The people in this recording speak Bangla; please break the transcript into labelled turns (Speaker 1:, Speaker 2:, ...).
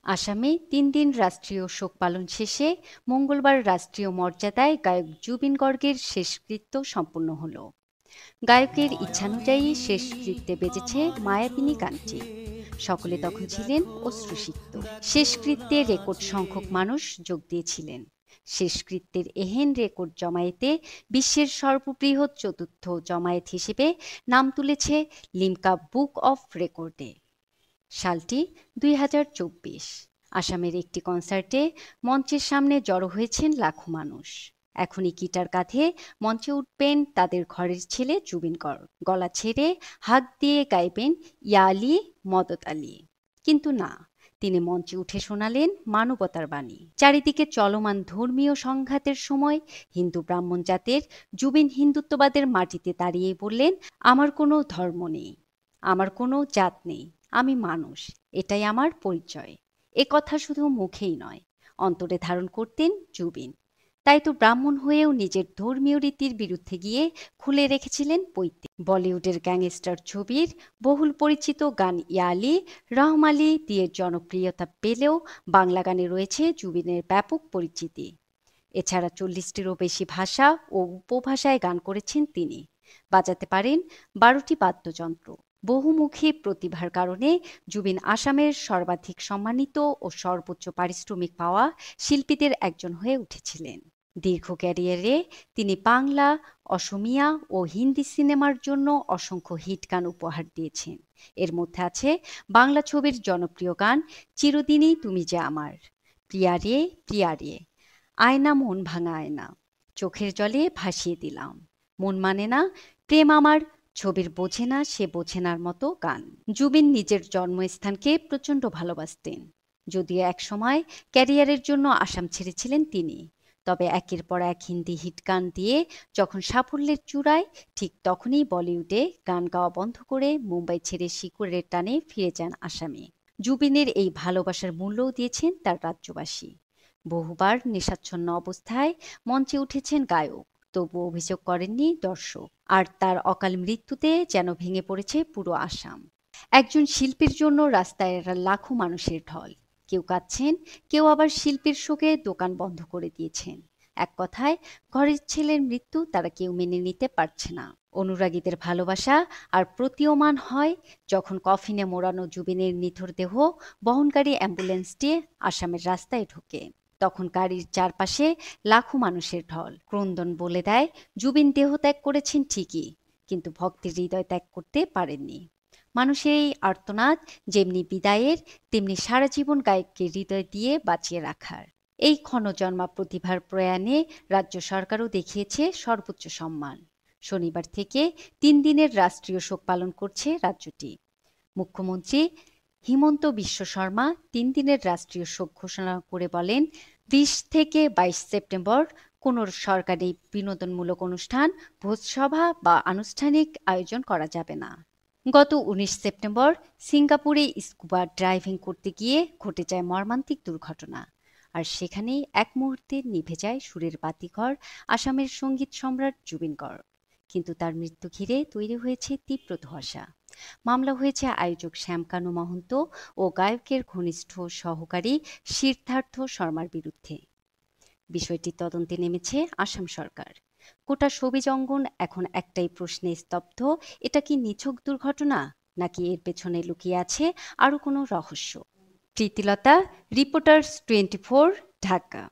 Speaker 1: আসামে ৩ দিন রাষ্ট্রীয় শোক পালন শেষে মঙ্গলবার রাষ্ট্রীয় মর্যাদায় গায়ক জুবিন গর্গের শেষকৃত্য সম্পন্ন হল। গায়কের ইচ্ছানুযায়ী শেষকৃত্যে বেজেছে মায়াবিনী গানটি। সকলে তখন ছিলেন অশ্রুসিক্ত। শেষকৃত্যে রেকর্ড সংখ্যক মানুষ যোগ দিয়েছিলেন। শেষকৃত্যের এহেন রেকর্ড জমায়েতে বিশ্বের সর্ববৃহৎ চতুর্থ জমায়েত হিসেবে নাম তুলেছে লিমকা বুক অফ রেকর্ডে। সালটি ২০২৪। আসামের একটি কনসার্টে মঞ্চের সামনে জড়ো হয়েছেন লাখো মানুষ। এখনই গিটার কাঁধে মঞ্চে উঠবেন তাদের ঘরের ছেলে জুবিন গর্গ। গলা ছেড়ে হাত দিয়ে গাইবেন ইয়া আলী মদত আলী। কিন্তু না, তিনি মঞ্চে উঠে শোনালেন মানবতার বাণী। চারিদিকে চলমান ধর্মীয় সংঘাতের সময় হিন্দু ব্রাহ্মণ জাতের জুবিন হিন্দুত্ববাদের মাটিতে দাঁড়িয়ে বললেন, আমার কোনো ধর্ম নেই, আমার কোনো জাত নেই, আমি মানুষ, এটাই আমার পরিচয়। এ কথা শুধু মুখেই নয়, অন্তরে ধারণ করতেন জুবিন। তাই তো ব্রাহ্মণ হয়েও নিজের ধর্মীয় রীতির বিরুদ্ধে গিয়ে খুলে রেখেছিলেন পৈতৃক। বলিউডের গ্যাংস্টার ছবির বহুল পরিচিত গান ইয়া আলী রহম আলী দিয়ে জনপ্রিয়তা পেলেও বাংলা গানে রয়েছে জুবিনের ব্যাপক পরিচিতি। এছাড়া ৪০টিরও বেশি ভাষা ও উপভাষায় গান করেছেন তিনি। বাজাতে পারেন ১২টি বাদ্যযন্ত্র। বহুমুখী প্রতিভার কারণে জুবিন আসামের সর্বাধিক সম্মানিত ও সর্বোচ্চ পারিশ্রমিক পাওয়া শিল্পীদের একজন হয়ে উঠেছিলেন। দীর্ঘ ক্যারিয়ারে তিনি বাংলা, অসমীয়া ও হিন্দি সিনেমার জন্য অসংখ্য হিট গান উপহার দিয়েছেন। এর মধ্যে আছে বাংলা ছবির জনপ্রিয় গান চিরদিনই তুমি যে আমার, প্রিয়া রে প্রিয়া রে, আয়না মন ভাঙা আয়না, চোখের জলে ভাসিয়ে দিলাম, মন মানে না, প্রেম আমার, ছবির বোঝে না সে বোঝে নার মতো গান। জুবিন নিজের জন্মস্থানকে প্রচণ্ড ভালোবাসতেন। যদিও একসময় ক্যারিয়ারের জন্য আসাম ছেড়েছিলেন তিনি, তবে একের পর এক হিন্দি হিট গান দিয়ে যখন সাফল্যের চূড়ায়, ঠিক তখনই বলিউডে গান গাওয়া বন্ধ করে মুম্বাই ছেড়ে শিকড়ের টানে ফিরে যান আসামে। জুবিনের এই ভালোবাসার মূল্যও দিয়েছেন তার রাজ্যবাসী। বহুবার নেশাচ্ছন্ন অবস্থায় মঞ্চে উঠেছেন গায়ক, তবু অভিযোগ করেননি দর্শক। আর তার অকাল মৃত্যুতে যেন ভেঙে পড়েছে পুরো আসাম। একজন শিল্পীর জন্য রাস্তায় লাখো মানুষের ঢল। কেউ কাঁদছেন, কেউ আবার শিল্পীর শোকে দোকান বন্ধ করে দিয়েছেন। এক কথায়, ঘরের ছেলের মৃত্যু তারা কেউ মেনে নিতে পারছে না। অনুরাগীদের ভালোবাসা আর প্রতীয়মান হয় যখন কফিনে মোড়ানো জুবিনের নিথর দেহ বহনকারী অ্যাম্বুলেন্সটি আসামের রাস্তায় ঢোকে। তখন গাড়ির চারপাশে লাখো মানুষের ঢল। ক্রন্দন বলে দেয়, জুবিন দেহত্যাগ করেছেন ঠিকই, কিন্তু ভক্তের হৃদয় ত্যাগ করতে পারেননি। মানুষের এই আর্তনাদ যেমনি বিদায়ের, তেমনি সারা জীবন গায়ককে হৃদয় দিয়ে বাঁচিয়ে রাখার। এই ক্ষণজন্মা প্রতিভার প্রয়াণে রাজ্য সরকারও দেখিয়েছে সর্বোচ্চ সম্মান। শনিবার থেকে ৩ দিনের রাষ্ট্রীয় শোক পালন করছে রাজ্যটি। মুখ্যমন্ত্রী হিমন্ত বিশ্ব শর্মা ৩ দিনের রাষ্ট্রীয় শোক ঘোষণা করে বলেন, ২০ থেকে ২২ সেপ্টেম্বর কোনো সরকারি বিনোদনমূলক অনুষ্ঠান, ভোজসভা বা আনুষ্ঠানিক আয়োজন করা যাবে না। গত ১৯ সেপ্টেম্বর সিঙ্গাপুরে স্কুবা ড্রাইভিং করতে গিয়ে ঘটে যায় মর্মান্তিক দুর্ঘটনা। আর সেখানেই এক মুহূর্তে নিভে যায় সুরের বাতিঘর আসামের সঙ্গীত সম্রাট জুবিন গর্গ। কিন্তু তার মৃত্যু ঘিরে তৈরি হয়েছে তীব্র ধোঁয়াশা। মামলা হয়েছে আয়োজক শ্যামকানু মহন্ত ও গায়কের ঘনিষ্ঠ সহকারী সিদ্ধার্থ শর্মার বিরুদ্ধে। বিষয়টি তদন্তে নেমেছে আসাম সরকার। গোটা শোবিজ অঙ্গন এখন একটাই প্রশ্নে স্তব্ধ, এটা কি নিছক দুর্ঘটনা, নাকি এর পেছনে লুকিয়ে আছে আরো কোনো রহস্য? প্রীতিলতা, রিপোর্টার্স 24, ঢাকা।